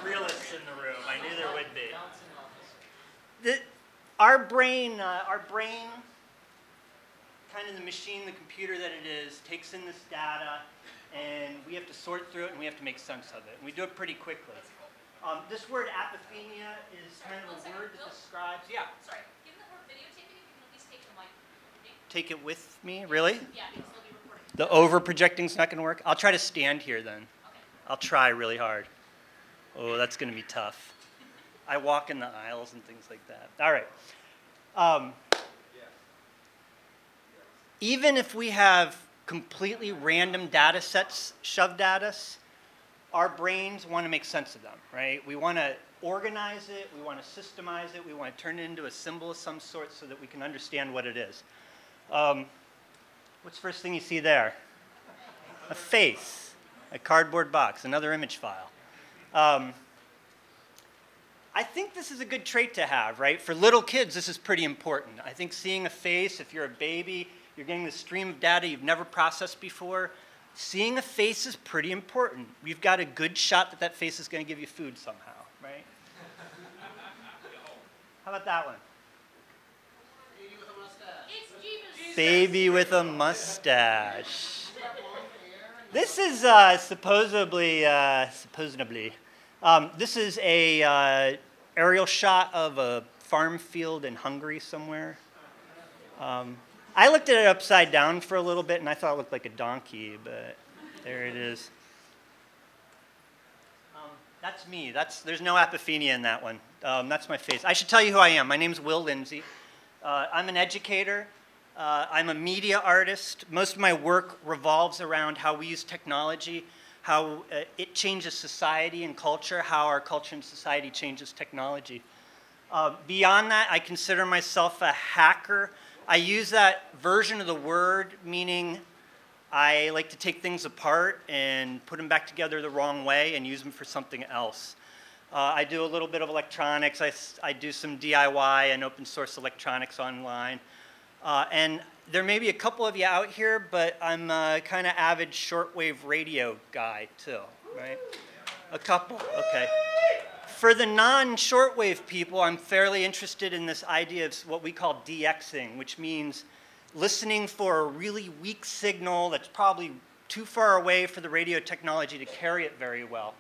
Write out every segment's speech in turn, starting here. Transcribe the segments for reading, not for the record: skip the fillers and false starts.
realists in the room. I knew there would be. Our brain, kind of the machine, the computer that it is, takes in this data, and we have to sort through it, and we have to make sense of it. And we do it pretty quickly. This word apophenia is kind of a word that describes... Yeah. Sorry. Given that we're videotaping, if you can at least take the mic with me. Take it with me? Really? Yeah, because they'll be recording. The over-projecting's not going to work? I'll try to stand here then. Okay. I'll try really hard. Oh, that's going to be tough. I walk in the aisles and things like that. All right. Even if we have completely random data sets shoved at us, our brains want to make sense of them, right? We want to organize it, we want to systemize it, we want to turn it into a symbol of some sort so that we can understand what it is. What's the first thing you see there? A face, a cardboard box, another image file. I think this is a good trait to have, right? For little kids, this is pretty important. I think seeing a face, if you're a baby, you're getting this stream of data you've never processed before, seeing a face is pretty important. You've got a good shot that that face is going to give you food somehow, right? How about that one? Baby with a mustache. It's Jesus. Baby with a mustache. This is supposedly, this is a aerial shot of a farm field in Hungary somewhere. I looked at it upside down for a little bit, and I thought it looked like a donkey, but there it is. That's me. There's no apophenia in that one. That's my face. I should tell you who I am. My name's Wil Lindsay. I'm an educator. I'm a media artist. Most of my work revolves around how we use technology, how it changes society and culture, how our culture and society changes technology. Beyond that, I consider myself a hacker. I use that version of the word, meaning I like to take things apart and put them back together the wrong way and use them for something else. I do a little bit of electronics. I do some DIY and open source electronics online. And there may be a couple of you out here, but I'm a kind of avid shortwave radio guy too, right? A couple, okay. For the non-shortwave people, I'm fairly interested in this idea of what we call DXing, which means listening for a really weak signal that's probably too far away for the radio technology to carry it very well.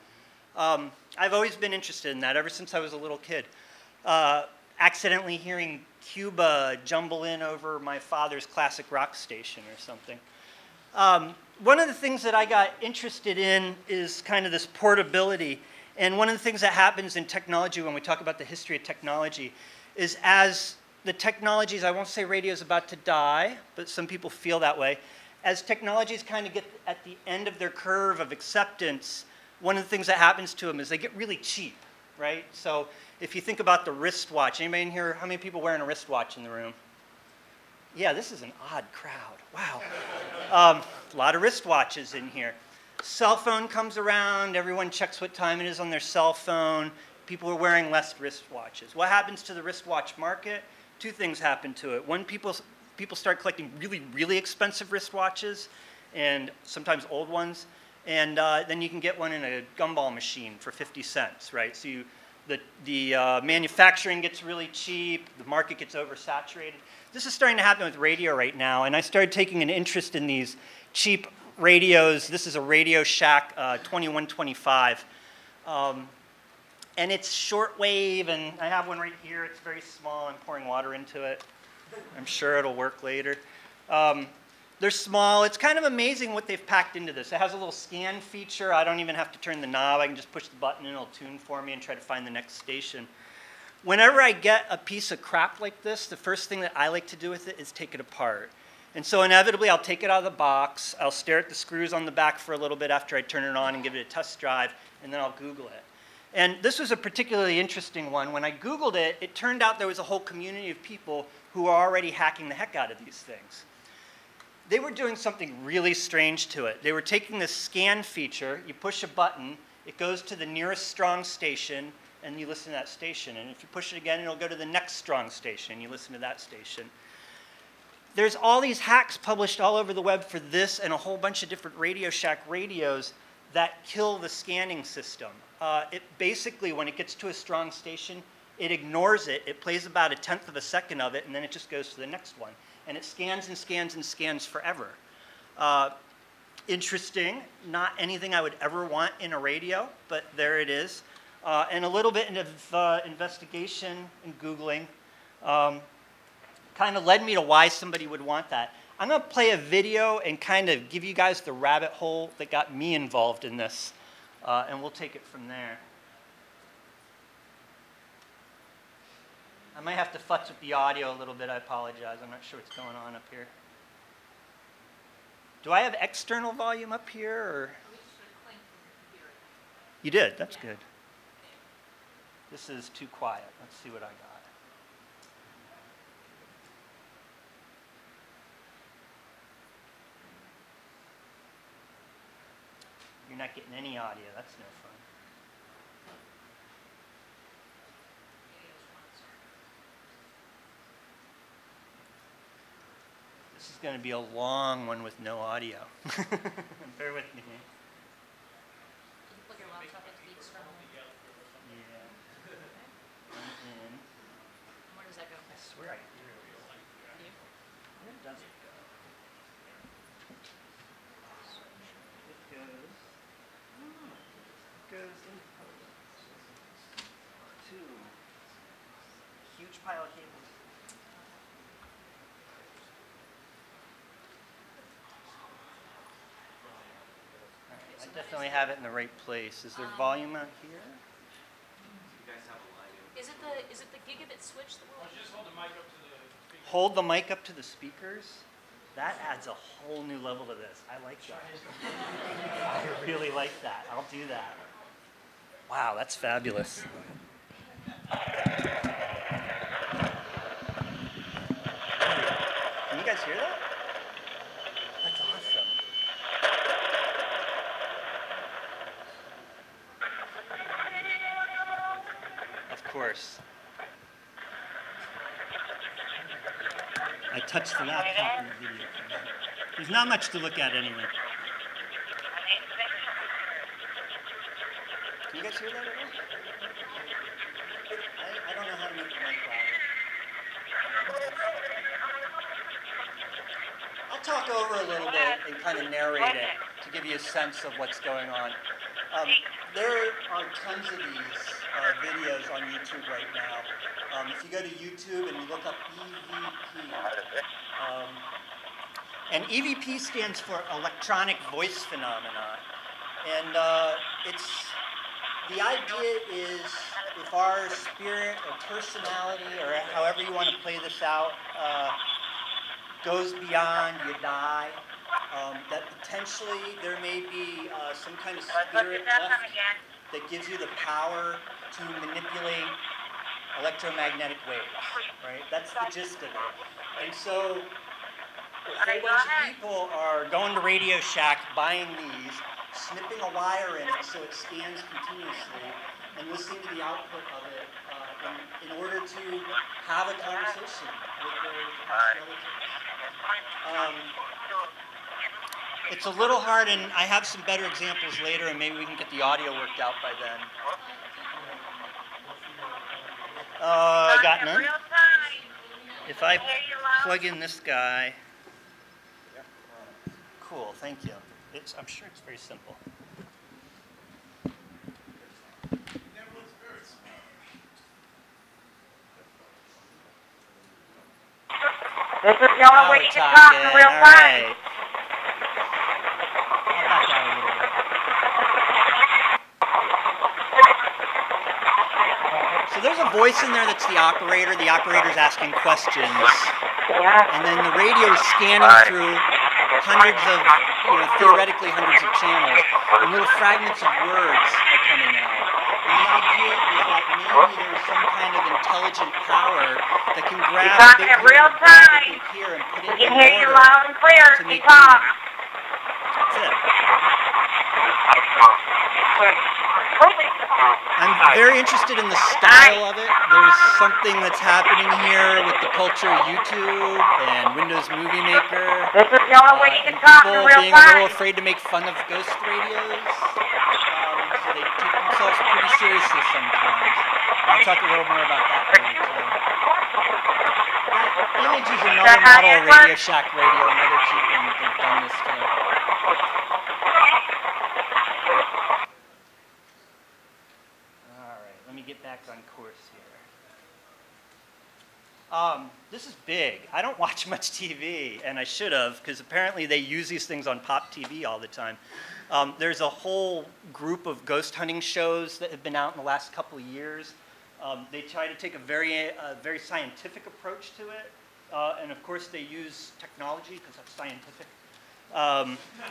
I've always been interested in that ever since I was a little kid. Accidentally hearing Cuba jumble in over my father's classic rock station or something. One of the things that I got interested in is kind of this portability. And one of the things that happens in technology when we talk about the history of technology is as the technologies, I won't say radio is about to die, but some people feel that way. As technologies kind of get at the end of their curve of acceptance, one of the things that happens to them is they get really cheap, right? So if you think about the wristwatch, anybody in here, how many people wearing a wristwatch in the room? Yeah, this is an odd crowd. Wow. A lot of wristwatches in here. Cell phone comes around, everyone checks what time it is on their cell phone. People are wearing less wristwatches. What happens to the wristwatch market? Two things happen to it. One, people start collecting really, really expensive wristwatches, and sometimes old ones. And then you can get one in a gumball machine for 50 cents, right? So the manufacturing gets really cheap, the market gets oversaturated. This is starting to happen with radio right now, and I started taking an interest in these cheap radios. This is a Radio Shack 2125. And it's shortwave, and I have one right here. It's very small. I'm pouring water into it. I'm sure it'll work later. They're small. It's kind of amazing what they've packed into this. It has a little scan feature. I don't even have to turn the knob. I can just push the button and it'll tune for me and try to find the next station. Whenever I get a piece of crap like this, the first thing that I like to do with it is take it apart. And so inevitably, I'll take it out of the box. I'll stare at the screws on the back for a little bit after I turn it on and give it a test drive, and then I'll Google it. And this was a particularly interesting one. When I Googled it, it turned out there was a whole community of people who were already hacking the heck out of these things. They were doing something really strange to it. They were taking this scan feature. You push a button, it goes to the nearest strong station, and you listen to that station. And if you push it again, it'll go to the next strong station, and you listen to that station. There's all these hacks published all over the web for this and a whole bunch of different Radio Shack radios that kill the scanning system. it basically, when it gets to a strong station, it ignores it. It plays about 1/10 of a second of it, and then it just goes to the next one. And it scans and scans and scans forever. Interesting. Not anything I would ever want in a radio, but there it is. And a little bit of investigation and Googling kind of led me to why somebody would want that. I'm going to play a video and kind of give you guys the rabbit hole that got me involved in this, and we'll take it from there. I might have to futz with the audio a little bit. I apologize. I'm not sure what's going on up here. Do I have external volume up here? Or? You did? That's good. This is too quiet. Let's see what I got. You're not getting any audio. That's no fun. This is going to be a long one with no audio. Bear with me. Look, your laptop has the external. Yeah. And Where does that go? I swear I hear it. Where does it go? It goes in to huge pile of cables. I definitely have it in the right place. Is there volume out here? Is it the gigabit switch that will? Just hold the mic up to the speaker. Hold the mic up to the speakers? That adds a whole new level to this. I like that. I really like that. I'll do that. Wow, that's fabulous. Can you guys hear that? That's awesome. Of course. I touched the laptop in the video. There's not much to look at anyway. Can you guys hear that at all? I don't know how to make the mic louder. I'll talk over a little bit and kind of narrate it to give you a sense of what's going on. There are tons of these videos on YouTube right now. If you go to YouTube and you look up EVP, and EVP stands for electronic voice phenomena, and the idea is if our spirit or personality, or however you want to play this out, goes beyond, you die, that potentially there may be some kind of spirit left that gives you the power to manipulate electromagnetic waves, right? That's the gist of it. And so a whole bunch of people are going to Radio Shack, buying these, snipping a wire in it so it scans continuously, and listening to the output of it in order to have a conversation with their relatives. It's a little hard, and I have some better examples later, and maybe we can get the audio worked out by then. I got none. If I plug in this guy, cool, thank you. I'm sure it's very simple. This is the only way you can talk in real time. So there's a voice in there that's the operator. The operator's asking questions. And then the radio is scanning through hundreds of, theoretically hundreds of channels. And little fragments of words are coming out. And the idea is that maybe there's some kind of intelligent power that can grab what they hear and put it in order. We can hear you loud and clear if you talk. That's it. I'm very interested in the style of it. There's something that's happening here with the culture of YouTube and Windows Movie Maker. This is the only way you can talk in people real being a time. little afraid to make fun of ghost radios. So they take themselves seriously sometimes. I'll talk a little more about that later, too. That image is another model of Radio Shack Radio, another cheap one that they've done this too. All right, let me get back on course here. This is big. I don't watch much TV, and I should have, because apparently they use these things on pop TV all the time. There's a whole group of ghost hunting shows that have been out in the last couple of years. They try to take a very scientific approach to it, and of course they use technology because that's scientific.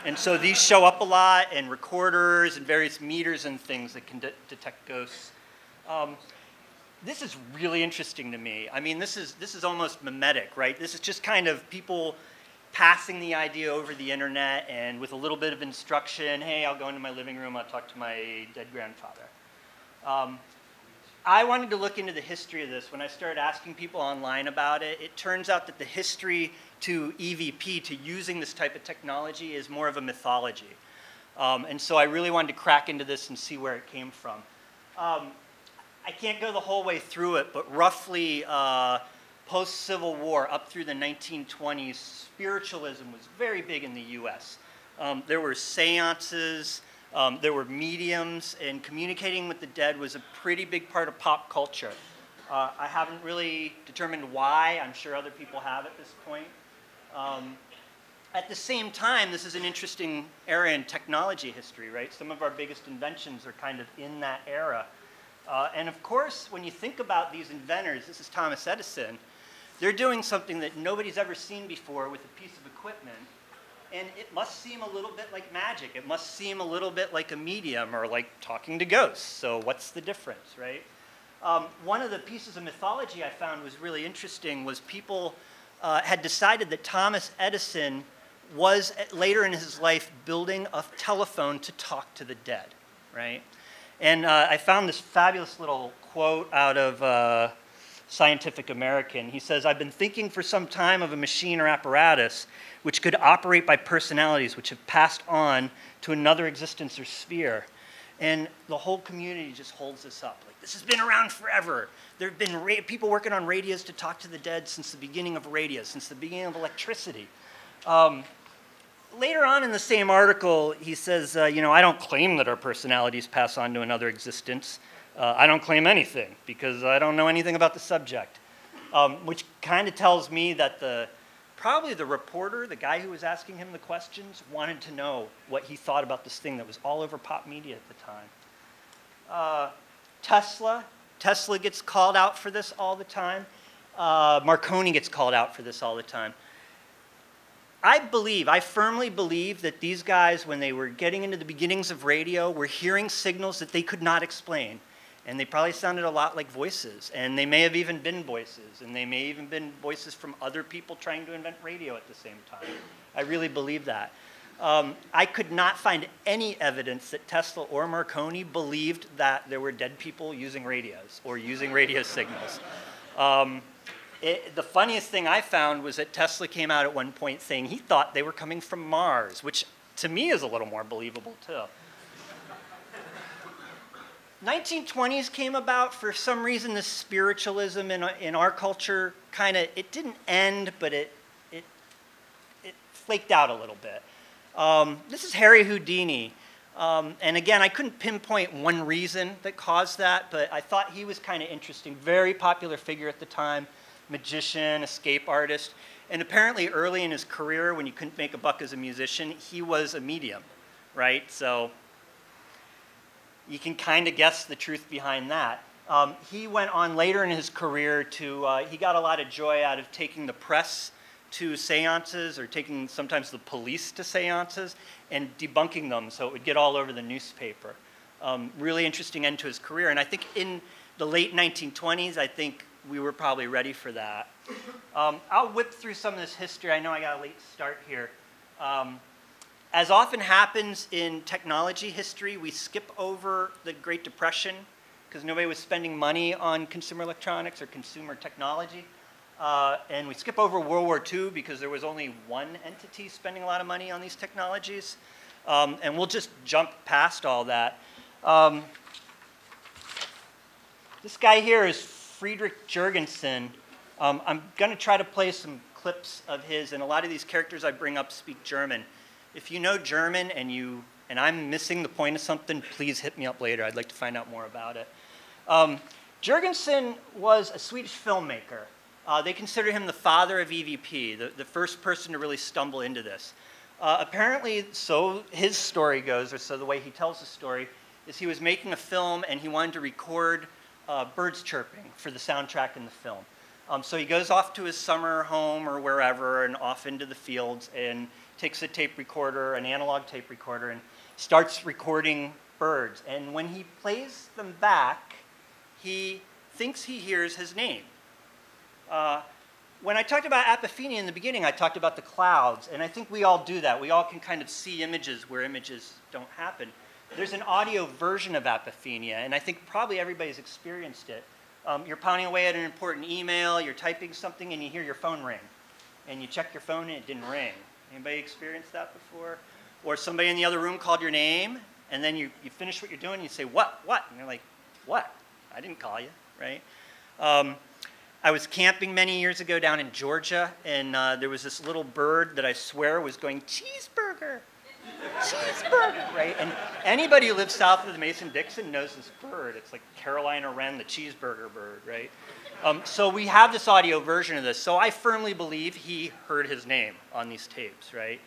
And so these show up a lot, and recorders and various meters and things that can detect ghosts. This is really interesting to me. I mean, this is almost mimetic, right? This is just kind of people passing the idea over the internet, and with a little bit of instruction, hey, I'll go into my living room, I'll talk to my dead grandfather. I wanted to look into the history of this. When I started asking people online about it, it turns out that the history to EVP, to using this type of technology, is more of a mythology. And so I really wanted to crack into this and see where it came from. I can't go the whole way through it, but roughly post-Civil War, up through the 1920s, spiritualism was very big in the US. There were seances, there were mediums, and communicating with the dead was a pretty big part of pop culture. I haven't really determined why. I'm sure other people have at this point. At the same time, this is an interesting era in technology history, right? Some of our biggest inventions are kind of in that era. And of course, when you think about these inventors, this is Thomas Edison, they're doing something that nobody's ever seen before with a piece of equipment. And it must seem a little bit like magic. It must seem a little bit like a medium or like talking to ghosts. So what's the difference, right? One of the pieces of mythology I found was really interesting was people had decided that Thomas Edison was later in his life building a telephone to talk to the dead, right? And I found this fabulous little quote out of Scientific American. He says, "I've been thinking for some time of a machine or apparatus which could operate by personalities which have passed on to another existence or sphere." And the whole community just holds this up. Like, this has been around forever. There have been people working on radios to talk to the dead since the beginning of radios, since the beginning of electricity. Later on in the same article, he says, you know, I don't claim that our personalities pass on to another existence. I don't claim anything because I don't know anything about the subject, which kind of tells me that probably the reporter, the guy who was asking him the questions, wanted to know what he thought about this thing that was all over pop media at the time. Tesla gets called out for this all the time. Marconi gets called out for this all the time. I firmly believe that these guys, when they were getting into the beginnings of radio, were hearing signals that they could not explain. And they probably sounded a lot like voices. And they may have even been voices. And they may even been voices from other people trying to invent radio at the same time. I really believe that. I could not find any evidence that Tesla or Marconi believed that there were dead people using radios or using radio signals. The funniest thing I found was that Tesla came out at one point saying he thought they were coming from Mars, which to me is a little more believable too. 1920s came about. For some reason, this spiritualism in our culture it didn't end, but it flaked out a little bit. This is Harry Houdini. And again, I couldn't pinpoint one reason that caused that, but I thought he was kind of interesting. Very popular figure at the time. Magician, escape artist, and apparently early in his career, when you couldn't make a buck as a musician, he was a medium, right? So you can kind of guess the truth behind that. He went on later in his career to, he got a lot of joy out of taking the press to seances or taking sometimes the police to seances and debunking them so it would get all over the newspaper. Really interesting end to his career. And I think in the late 1920s, I think we were probably ready for that. I'll whip through some of this history. I know I got a late start here. As often happens in technology history, we skip over the Great Depression because nobody was spending money on consumer electronics or consumer technology. And we skip over World War II because there was only one entity spending a lot of money on these technologies. And we'll just jump past all that. This guy here is Friedrich Jurgensen. I'm going to try to play some clips of his, and a lot of these characters I bring up speak German. If you know German and I'm missing the point of something, please hit me up later. I'd like to find out more about it. Jurgensen was a Swedish filmmaker. They consider him the father of EVP, the first person to really stumble into this. Apparently, so his story goes, or so the way he tells the story, is he was making a film and he wanted to record birds chirping for the soundtrack in the film. So he goes off to his summer home or wherever and off into the fields and takes a tape recorder, an analog tape recorder, and starts recording birds. And when he plays them back, he thinks he hears his name. When I talked about apophenia in the beginning, I talked about the clouds, and I think we all do that. We all can kind of see images where images don't happen. There's an audio version of apophenia, and I think probably everybody's experienced it. You're pounding away at an important email, you're typing something, and you hear your phone ring. And you check your phone, and it didn't ring. Anybody experienced that before? Or somebody in the other room called your name, and then you finish what you're doing, and you say, what? And you're like, what? I didn't call you, right? I was camping many years ago down in Georgia, and there was this little bird that I swear was going, cheeseburger, cheeseburger, right? And anybody who lives south of the Mason-Dixon knows this bird. It's like Carolina wren, the cheeseburger bird, right? So we have this audio version of this. So I firmly believe he heard his name on these tapes, right?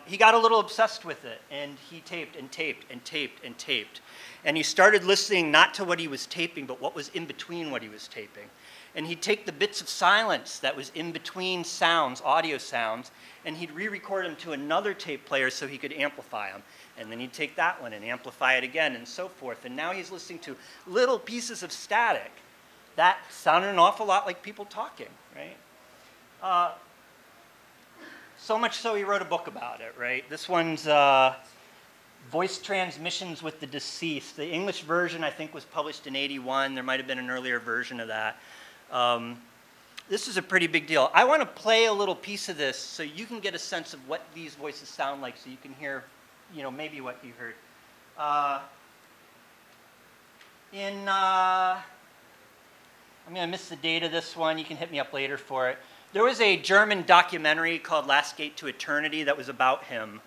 He got a little obsessed with it, and he taped and taped and taped and taped. And he started listening not to what he was taping, but what was in between what he was taping. And he'd take the bits of silence that was in between sounds, audio sounds, and he'd re-record them to another tape player so he could amplify them. And then he'd take that one and amplify it again and so forth. And now he's listening to little pieces of static that sounded an awful lot like people talking, right? So much so he wrote a book about it, right? This one's Voice Transmissions with the Deceased. The English version, I think, was published in '81. There might have been an earlier version of that. This is a pretty big deal. I want to play a little piece of this so you can get a sense of what these voices sound like, so you can hear, you know, maybe what you heard. I'm going to miss the date of this one. You can hit me up later for it. There was a German documentary called Last Gate to Eternity that was about him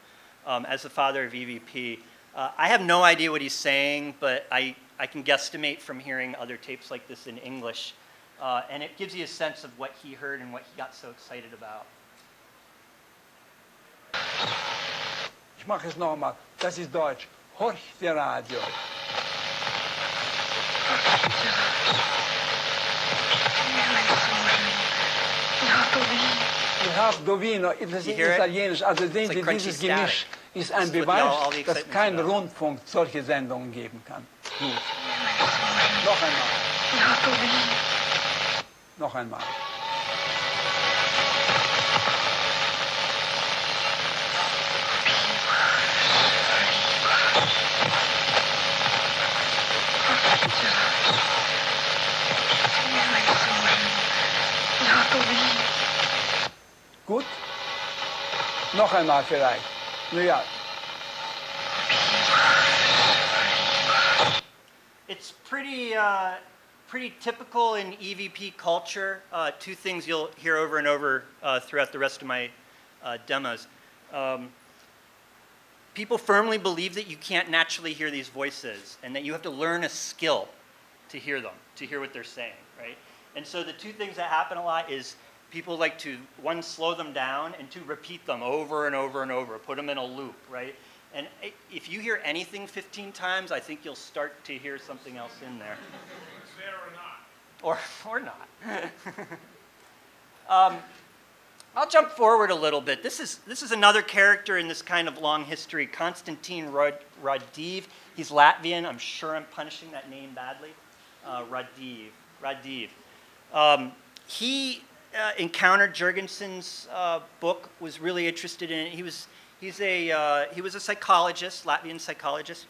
as the father of EVP. I have no idea what he's saying, but I can guesstimate from hearing other tapes like this in English. And it gives you a sense of what he heard and what he got so excited about. Ich mache es nochmal. Das ist Deutsch. Hucksterism. Dovino, das ist italienisch. Also sehen Sie, dieses Gemisch ist ein Beweis, dass kein Rundfunk solche Sendungen geben kann. Noch einmal. Noch einmal. Gut? Noch einmal vielleicht. Ja. It's pretty typical in EVP culture. Two things you'll hear over and over throughout the rest of my demos. People firmly believe that you can't naturally hear these voices and that you have to learn a skill to hear them, to hear what they're saying, right? And so the two things that happen a lot is people like to, one, slow them down, and two, repeat them over and over and over, put them in a loop, right? And if you hear anything 15 times, I think you'll start to hear something else in there. It's there or not. Or not. I'll jump forward a little bit. This is another character in this kind of long history, Konstantin Radiv. He's Latvian. I'm sure I'm punishing that name badly. Radiv. He encountered Jurgensen's book, was really interested in it. He was a psychologist, Latvian psychologist.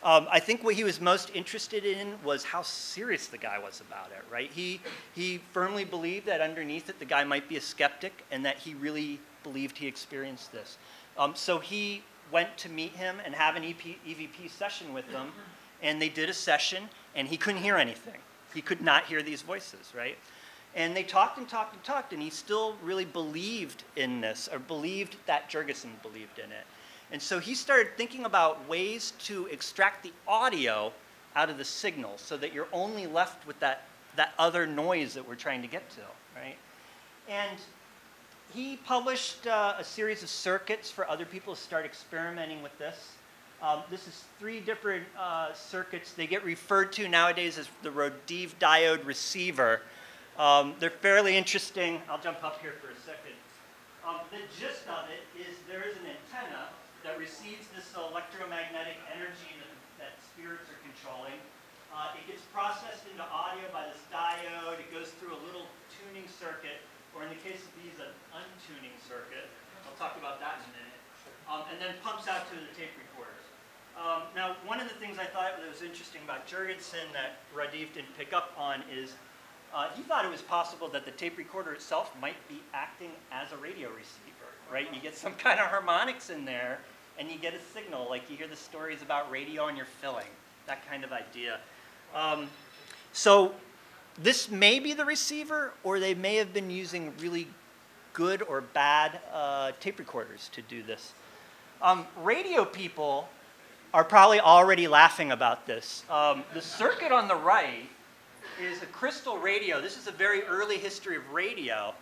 I think what he was most interested in was how serious the guy was about it, right? He firmly believed that underneath it, the guy might be a skeptic and that he really believed he experienced this. So he went to meet him and have an EVP session with them, and they did a session, and he couldn't hear anything. He could not hear these voices, right? And they talked and talked and talked, and he still really believed in this, or believed that Jurgensen believed in it. And so he started thinking about ways to extract the audio out of the signal so that you're only left with that other noise that we're trying to get to, right? And he published a series of circuits for other people to start experimenting with this. This is 3 different circuits. They get referred to nowadays as the Rodive diode receiver. They're fairly interesting. I'll jump up here for a second. The gist of it is there is an antenna that receives this electromagnetic energy that spirits are controlling. It gets processed into audio by this diode. It goes through a little tuning circuit, or in the case of these, an untuning circuit. I'll talk about that in a minute. And then pumps out to the tape recorders. Now, one of the things I thought that was interesting about Jurgensen that Rodive didn't pick up on is he thought it was possible that the tape recorder itself might be acting as a radio receiver, right? You get some kind of harmonics in there, and you get a signal, like you hear the stories about radio and you're filling, that kind of idea. So this may be the receiver, or they may have been using really good or bad tape recorders to do this. Radio people are probably already laughing about this. The circuit on the right is a crystal radio. This is a very early history of radio,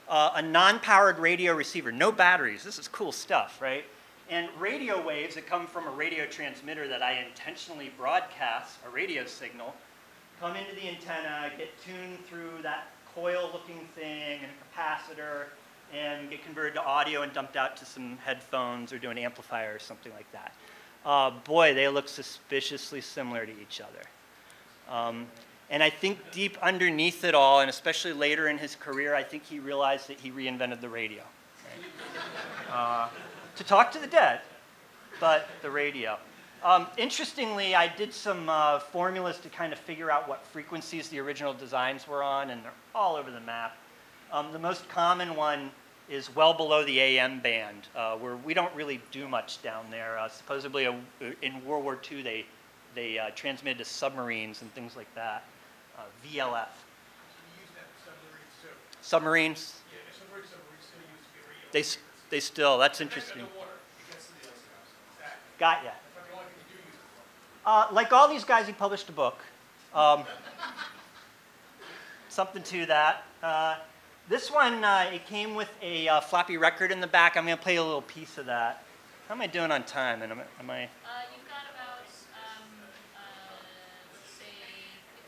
a non-powered radio receiver, no batteries. This is cool stuff, right? And radio waves that come from a radio transmitter that I intentionally broadcast, a radio signal, come into the antenna, get tuned through that coil-looking thing and a capacitor, and get converted to audio and dumped out to some headphones or to an amplifier or something like that. Boy, they look suspiciously similar to each other. And I think deep underneath it all, and especially later in his career, I think he realized that he reinvented the radio. Right? To talk to the dead, but the radio. Interestingly, I did some formulas to kind of figure out what frequencies the original designs were on, and they're all over the map. The most common one is well below the AM band, where we don't really do much down there. Supposedly, in World War II, they transmitted to submarines and things like that. VLF. We use that for submarines too. Submarines? Yeah, submarines still use radio. They still, that's interesting. Water. It gets to the other stuff. Got ya. That's the only thing you do use it for. Like all these guys, he published a book. Something to that. This one, it came with a floppy record in the back. I'm going to play a little piece of that. How am I doing on time? And am I? You've got about, say,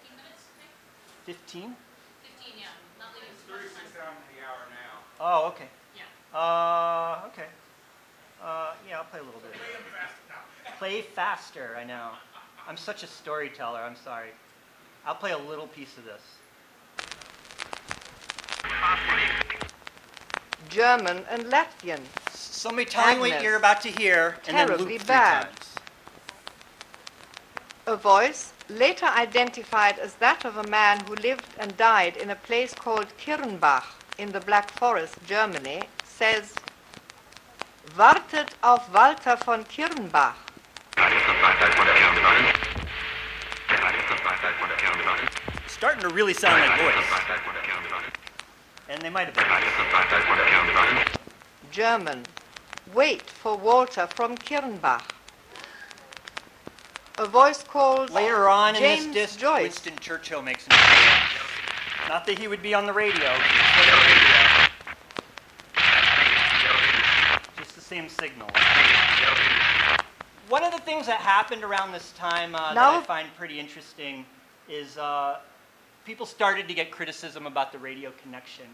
15 minutes, I think? 15? 15, yeah. Not leaving It's too much 36 time. down to the hour now. Oh, okay. Yeah. Okay. Yeah, I'll play a little bit. Play them fast enough. Play faster, I know. I'm such a storyteller, I'm sorry. I'll play a little piece of this. German and Latvian. Somebody tell me what Agnes. you're about to hear, and then Terribly loop 3 bad. times. A voice, later identified as that of a man who lived and died in a place called Kirnbach in the Black Forest, Germany, says, Wartet auf Walter von Kirnbach. Starting to really sound like voice. And they might have been. German, wait for Walter from Kirnbach. A voice called Later on James in this disc, Joyce. Winston Churchill makes an appearance. Not that he would be on the radio. He's on the radio. Just the same signal. One of the things that happened around this time that I find pretty interesting is people started to get criticism about the radio connection.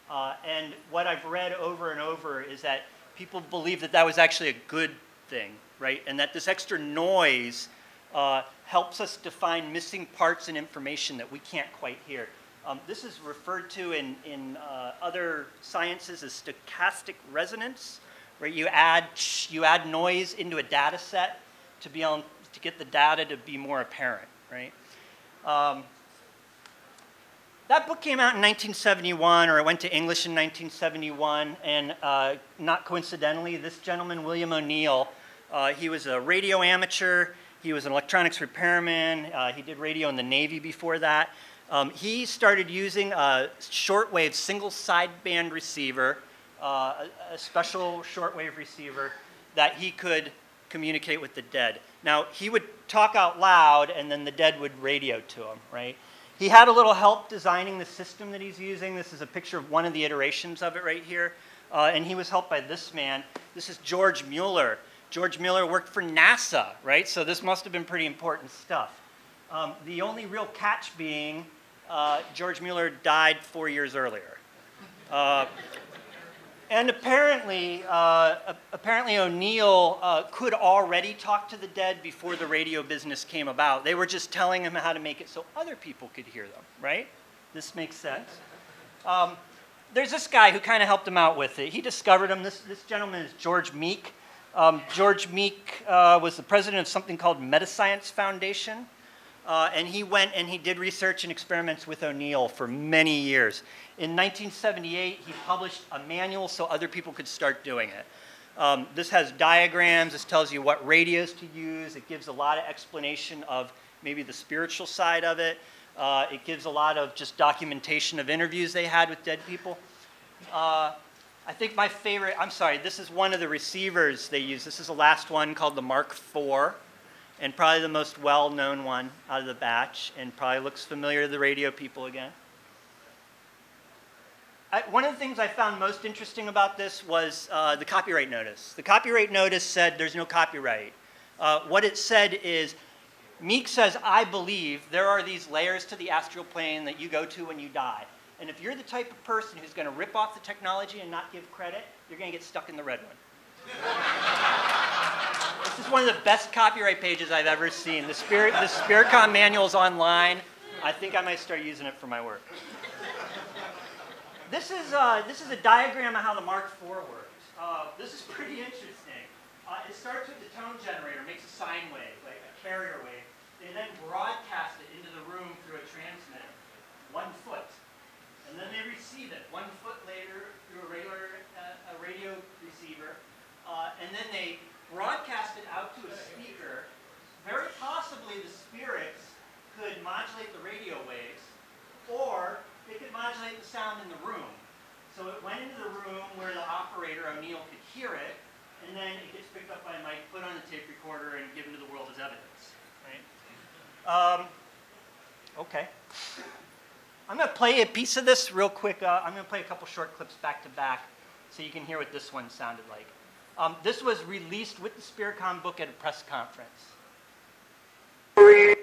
And what I've read over and over is that people believe that that was actually a good thing, right? And that this extra noise helps us define missing parts and information that we can't quite hear. This is referred to in other sciences as stochastic resonance, where you add noise into a data set to be able to get the data to be more apparent, right? That book came out in 1971, or it went to English in 1971, and not coincidentally, this gentleman, William O'Neill, he was a radio amateur, he was an electronics repairman, he did radio in the Navy before that. He started using a shortwave single sideband receiver, a special shortwave receiver that he could communicate with the dead. Now, he would talk out loud, and then the dead would radio to him, right? He had a little help designing the system that he's using. This is a picture of one of the iterations of it right here. And he was helped by this man. This is George Mueller. George Mueller worked for NASA, right? So this must have been pretty important stuff. The only real catch being George Mueller died 4 years earlier. And apparently O'Neill could already talk to the dead before the radio business came about. They were just telling him how to make it so other people could hear them, right? This makes sense. There's this guy who kind of helped him out with it. He discovered him. This gentleman is George Meek. George Meek was the president of something called Metascience Foundation. And he went and he did research and experiments with O'Neill for many years. In 1978, he published a manual so other people could start doing it. This has diagrams. This tells you what radios to use. It gives a lot of explanation of maybe the spiritual side of it. It gives a lot of just documentation of interviews they had with dead people. I think my favorite, I'm sorry, this is one of the receivers they use. This is the last one called the Mark IV. And probably the most well-known one out of the batch, and probably looks familiar to the radio people again. One of the things I found most interesting about this was the copyright notice. The copyright notice said there's no copyright. What it said is, Meek says, I believe there are these layers to the astral plane that you go to when you die. And if you're the type of person who's going to rip off the technology and not give credit, you're going to get stuck in the red one. This is one of the best copyright pages I've ever seen. The Spiritcom manual's online. I think I might start using it for my work. This is a diagram of how the Mark IV works. This is pretty interesting. It starts with the tone generator, makes a sine wave, like a carrier wave. They then broadcast it into the room through a transmitter, 1 foot. And then they receive it 1 foot later through a radio receiver. And then they broadcast it out to a speaker. Very possibly the spirits could modulate the radio waves, or they could modulate the sound in the room. So it went into the room where the operator, O'Neill, could hear it, and then it gets picked up by a mic, put on a tape recorder, and given to the world as evidence. Right? Okay. I'm going to play a piece of this real quick. I'm going to play a couple short clips back to back so you can hear what this one sounded like. This was released with the Spiritcom book at a press conference. You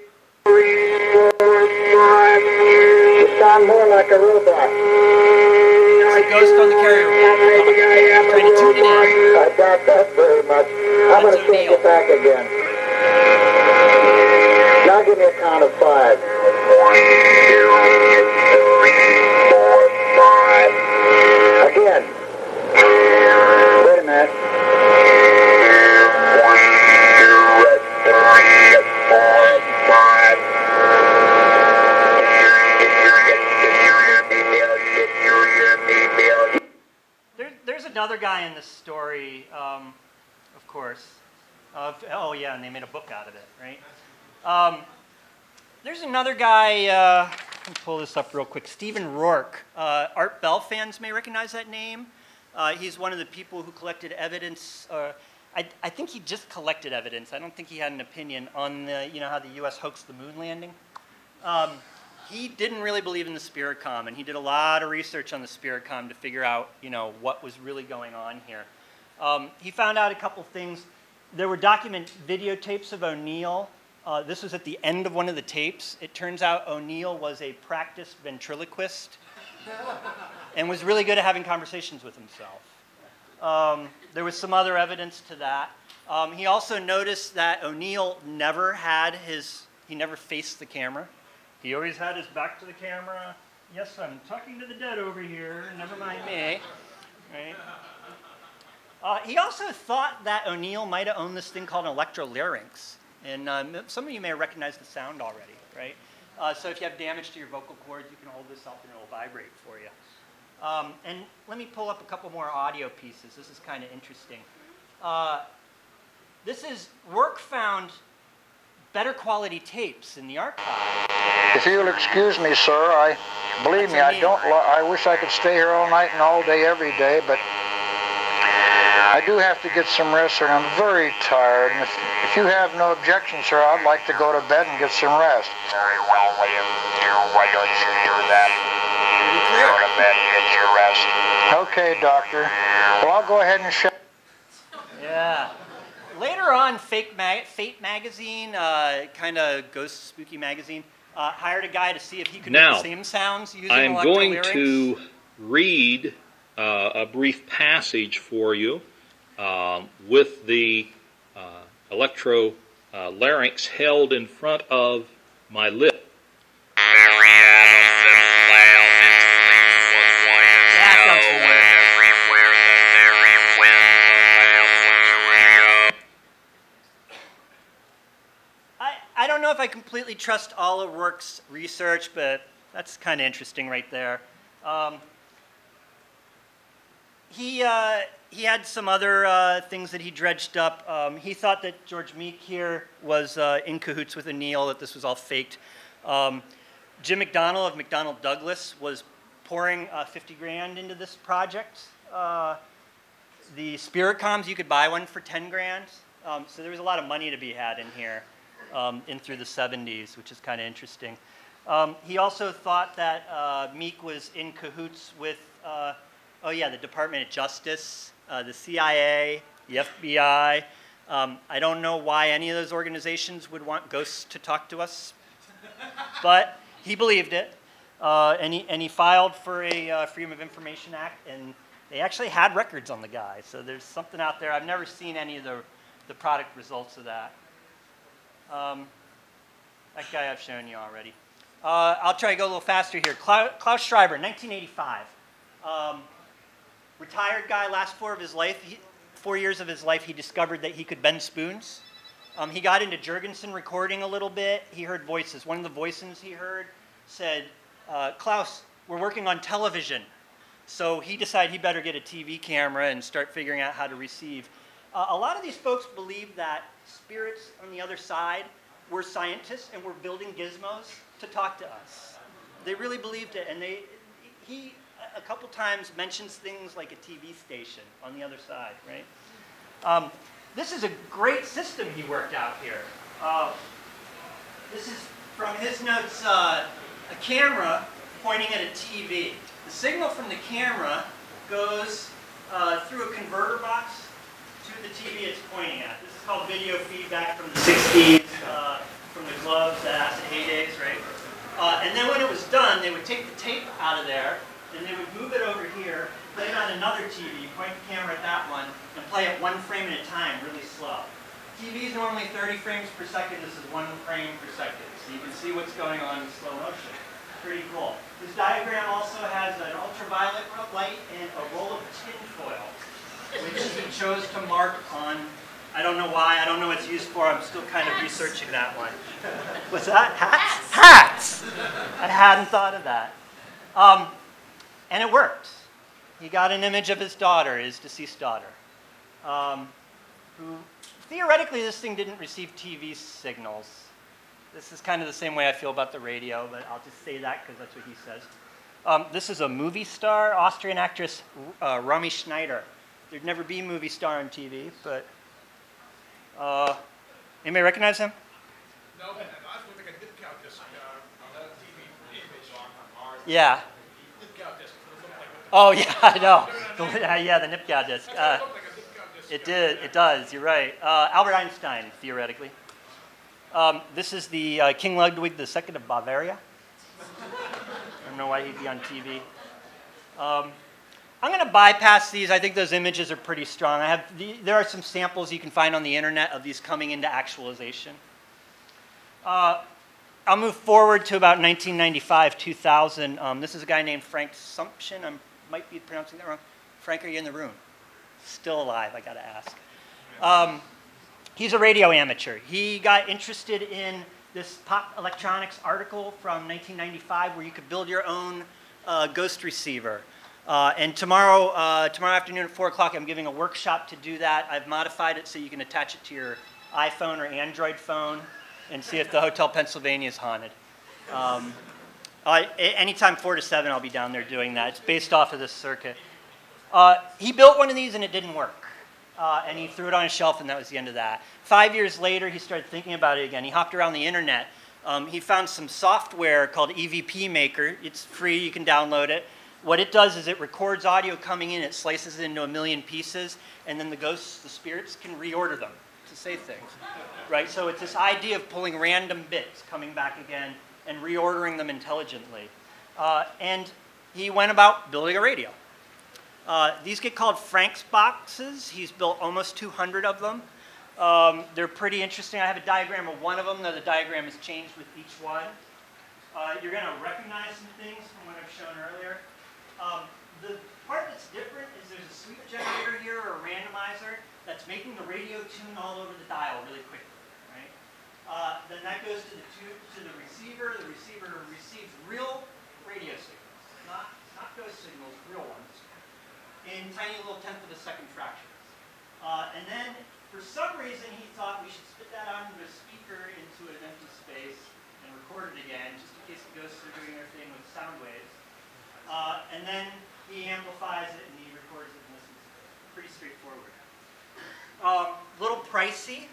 sound more like a robot. It's a ghost on the carrier. I'm trying to tune it in. I doubt that very much. I'm going to change it back again. Now give me a count of 5. Again. Wait a minute. There's another guy in this story, of course. Oh yeah, and they made a book out of it, right? There's another guy, I can pull this up real quick, Stephen Rourke. Art Bell fans may recognize that name. He's one of the people who collected evidence. I think he just collected evidence. I don't think he had an opinion on how the U.S. hoaxed the moon landing. He didn't really believe in the Spiritcom, and he did a lot of research on the Spiritcom to figure out, what was really going on here. He found out a couple things. There were document videotapes of O'Neill. This was at the end of one of the tapes. It turns out O'Neill was a practiced ventriloquist and was really good at having conversations with himself. There was some other evidence to that. He also noticed that O'Neill never faced the camera. He always had his back to the camera. Yes, I'm talking to the dead over here. Never mind me. Right? He also thought that O'Neill might have owned this thing called an electrolarynx. And some of you may have recognized the sound already, right? So if you have damage to your vocal cords, you can hold this up and it will vibrate for you. And let me pull up a couple more audio pieces. This is kind of interesting. Rourke found better quality tapes in the archive. If you'll excuse me, sir, believe me, I wish I could stay here all night and all day, every day, but I do have to get some rest, sir, and I'm very tired. And if you have no objection, sir, I'd like to go to bed and get some rest. Very well, William. Why don't you do that? Go to bed and get your rest. Okay, doctor. Well, I'll go ahead and shut. Yeah. Later on, Fate magazine, kind of ghost spooky magazine, hired a guy to see if he could make the same sounds using I'm going electrolyrics. to read a brief passage for you with the electrolarynx held in front of my lip. I don't know if I completely trust all of Rourke's research, but that's kind of interesting right there. He had some other things that he dredged up. He thought that George Meek here was in cahoots with O'Neill, that this was all faked. Jim McDonnell of McDonnell Douglas was pouring 50 grand into this project. The Spirit Comms, you could buy one for 10 grand. So there was a lot of money to be had in here in through the 70s, which is kind of interesting. He also thought that Meek was in cahoots with, the Department of Justice, the CIA, the FBI. I don't know why any of those organizations would want ghosts to talk to us, but he believed it. And he filed for a Freedom of Information Act, and they actually had records on the guy. So there's something out there. I've never seen any of the product results of that. That guy I've shown you already. I'll try to go a little faster here. Klaus Schreiber, 1985. Retired guy, last 4 years of his life, he discovered that he could bend spoons. He got into Jurgensen recording a little bit. He heard voices. One of the voices he heard said, Klaus, we're working on television. So he decided he better get a TV camera and start figuring out how to receive. A lot of these folks believe that spirits on the other side were scientists and were building gizmos to talk to us. They really believed it, and he a couple times mentions things like a TV station on the other side, right? This is a great system he worked out here. This is from his notes, a camera pointing at a TV. The signal from the camera goes through a converter box to the TV it's pointing at. This is called video feedback from the 60s, from the gloves, the acid heydays, right? And then when it was done, they would take the tape out of there, and they would move it over here, play it on another TV, point the camera at that one, and play it 1 frame at a time, really slow. TV is normally 30 frames per second. This is 1 frame per second. So you can see what's going on in slow motion. Pretty cool. This diagram also has an ultraviolet light and a roll of tin foil, which he chose to mark on. I don't know why. I don't know what it's used for. I'm still kind of researching that one. What's that? Hats? Hats! I hadn't thought of that. And it worked. He got an image of his daughter, his deceased daughter, who theoretically this thing didn't receive TV signals. This is kind of the same way I feel about the radio, but I'll just say that because that's what he says. This is a movie star, Austrian actress Romy Schneider. There'd never be a movie star on TV, but anybody recognize him? No, but I was looking at the countess on TV image. Yeah. Oh yeah, I know. Yeah, the Nipkow disc. It did. It does. You're right. Albert Einstein, theoretically. This is the King Ludwig II of Bavaria. I don't know why he'd be on TV. I'm going to bypass these. I think those images are pretty strong. There are some samples you can find on the internet of these coming into actualization. I'll move forward to about 1995, 2000. This is a guy named Frank Sumption. I might be pronouncing that wrong. Frank, are you in the room? Still alive, I got to ask. He's a radio amateur. He got interested in this pop electronics article from 1995 where you could build your own ghost receiver. And tomorrow afternoon at 4 o'clock, I'm giving a workshop to do that. I've modified it so you can attach it to your iPhone or Android phone and see if the Hotel Pennsylvania is haunted. Anytime 4 to 7, I'll be down there doing that. It's based off of this circuit. He built one of these and it didn't work. And he threw it on a shelf and that was the end of that. 5 years later, he started thinking about it again. He hopped around the internet. He found some software called EVP Maker. It's free, you can download it. What it does is it records audio coming in, it slices it into 1,000,000 pieces, and then the ghosts, the spirits, can reorder them to say things. Right? So it's this idea of pulling random bits, coming back again, and reordering them intelligently. And he went about building a radio. These get called Frank's boxes. He's built almost 200 of them. They're pretty interesting. I have a diagram of one of them, though the diagram has changed with each one. You're going to recognize some things from what I've shown earlier. The part that's different is there's a sweep generator here, or a randomizer, that's making the radio tune all over the dial really quickly. Right? Then that goes to the receiver. The receiver receives real radio signals, not ghost signals, real ones, in tiny little 1/10 of a second fractions. And then, for some reason, he thought we should spit that out into a speaker into an empty space and record it again, just in case the ghosts are doing their thing with sound waves. And then he amplifies it and he records it and listens to it. Pretty straightforward. Little pricey,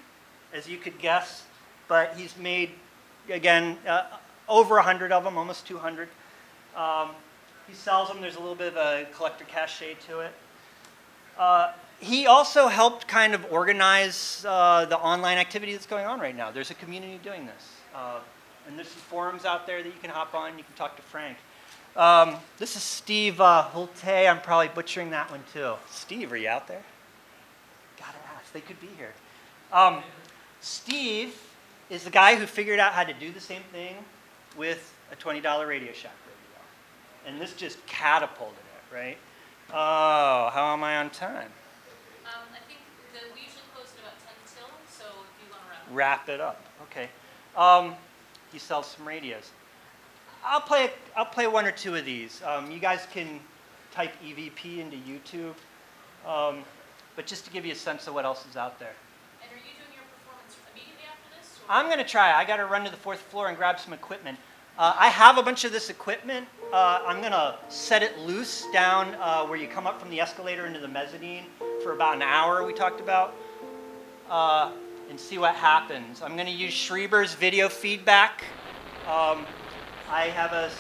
as you could guess, but he's made, again, over 100 of them, almost 200. He sells them. There's a little bit of a collector cachet to it. He also helped kind of organize the online activity that's going on right now. There's a community doing this. And there's some forums out there that you can hop on. You can talk to Frank. This is Steve Hulte. I'm probably butchering that one too. Steve, are you out there? Gotta ask. They could be here. Steve is the guy who figured out how to do the same thing with a $20 Radio Shack radio. And this just catapulted it, right? Oh, how am I on time? I think we usually close at about 10 till, so if you want to wrap it up. Okay. He sells some radios. I'll play one or two of these. You guys can type EVP into YouTube, but just to give you a sense of what else is out there. And are you doing your performance immediately after this? Or? I'm going to try. I got to run to the 4th floor and grab some equipment. I have a bunch of this equipment. I'm going to set it loose down where you come up from the escalator into the mezzanine for about an hour, we talked about, and see what happens. I'm going to use Schreiber's video feedback. I have a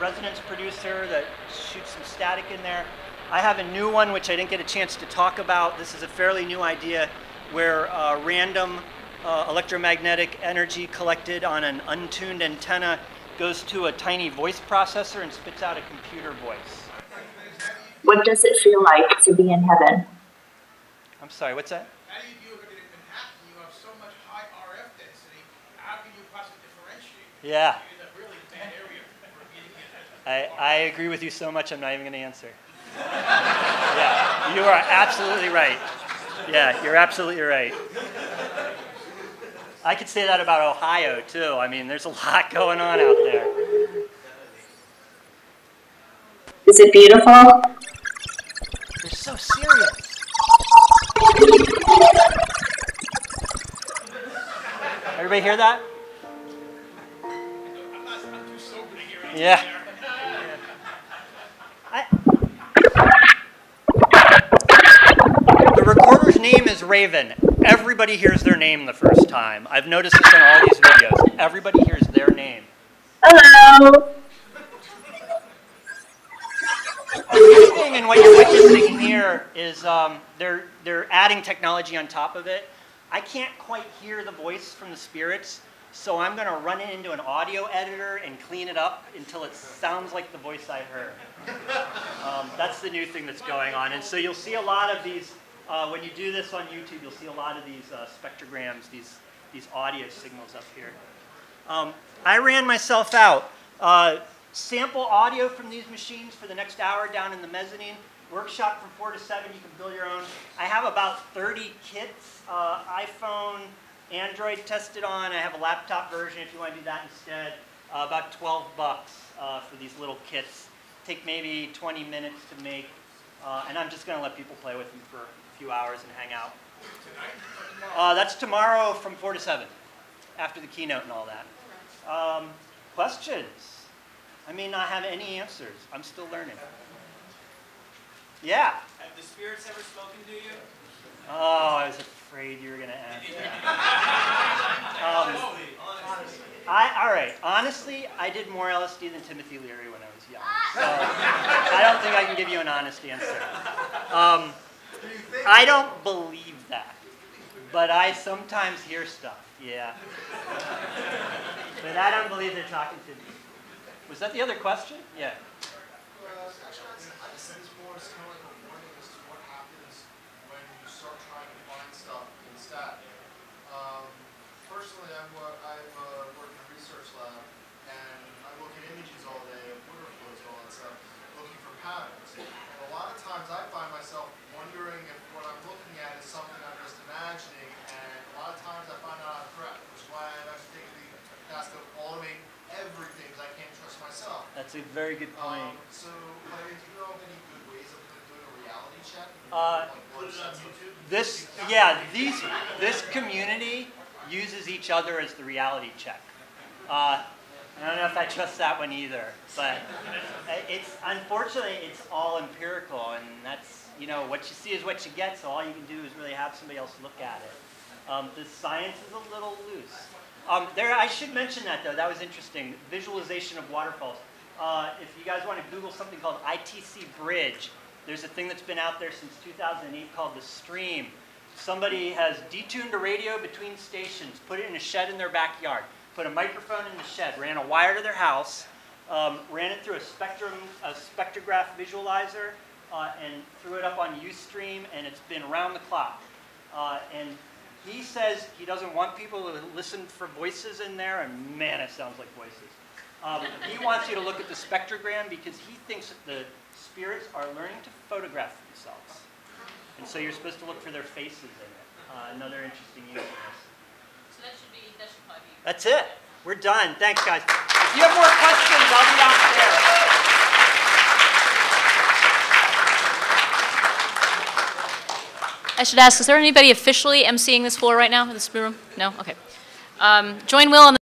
resonance producer that shoots some static in there. I have a new one, which I didn't get a chance to talk about. This is a fairly new idea where random electromagnetic energy collected on an untuned antenna goes to a tiny voice processor and spits out a computer voice. What does it feel like to be in heaven? I'm sorry, what's that? How do you view it in Manhattan? You have so much high RF density. How can you possibly differentiate? Yeah. You're in a really bad area for getting it. I agree with you so much, I'm not even going to answer. Yeah, you are absolutely right. Yeah, you're absolutely right. I could say that about Ohio, too. I mean, there's a lot going on out there. Is it beautiful? They're so serious. Everybody hear that? I'm too sober to hear anything. Yeah. The recorder's name is Raven. Everybody hears their name the first time. I've noticed this in all these videos. Everybody hears their name. Hello. The new thing and what you're witnessing here is they're adding technology on top of it. I can't quite hear the voice from the spirits, so I'm going to run it into an audio editor and clean it up until it sounds like the voice I heard. That's the new thing that's going on. And so you'll see a lot of these, when you do this on YouTube, you'll see a lot of these spectrograms, these audio signals up here. I ran myself out. Sample audio from these machines for the next hour down in the mezzanine. Workshop from 4 to 7, you can build your own. I have about 30 kits, iPhone, Android tested on. I have a laptop version if you want to do that instead. About 12 bucks for these little kits. Take maybe 20 minutes to make. And I'm just going to let people play with them for a few hours and hang out. Tonight? That's tomorrow from 4 to 7, after the keynote and all that. Questions? I may not have any answers. I'm still learning. Yeah? Have the spirits ever spoken to you? Oh, I was afraid you were going to ask that. All right. Honestly, I did more LSD than Timothy Leary when I was young. So I don't think I can give you an honest answer. I don't believe that. But I sometimes hear stuff. Yeah. But I don't believe they're talking to me. Was that the other question? Yeah. Actually, I just think it's more kind of like a warning as to what happens when you start trying to find stuff instead. Personally, I work in a research lab, and I look at images all day of water flows and all that stuff, looking for patterns. And a lot of times I find myself wondering if what I'm looking at is something I'm just imagining, and a lot of times I find out I'm correct, which is why I've actually taken the task of automate everything because I can't trust myself. That's a very good point. So, do you know of any good ways of doing a reality check? Put it on YouTube. This community uses each other as the reality check. I don't know if I trust that one either, but unfortunately it's all empirical, and that's, what you see is what you get. So all you can do is really have somebody else look at it. The science is a little loose. I should mention that though. That was interesting. Visualization of waterfalls. If you guys want to Google something called ITC Bridge, there's a thing that's been out there since 2008 called the Stream. Somebody has detuned a radio between stations, put it in a shed in their backyard, put a microphone in the shed, ran a wire to their house, ran it through a spectrograph visualizer, and threw it up on Ustream, and it's been around the clock. And he says he doesn't want people to listen for voices in there, and man, it sounds like voices. He wants you to look at the spectrogram because he thinks that the spirits are learning to photograph themselves. And so you're supposed to look for their faces in it. Another interesting use of this. So that should probably be. That's it. We're done. Thanks, guys. If you have more questions, I'll be downstairs. I should ask, is there anybody officially emceeing this floor right now in this room? No? Okay. Join Will on the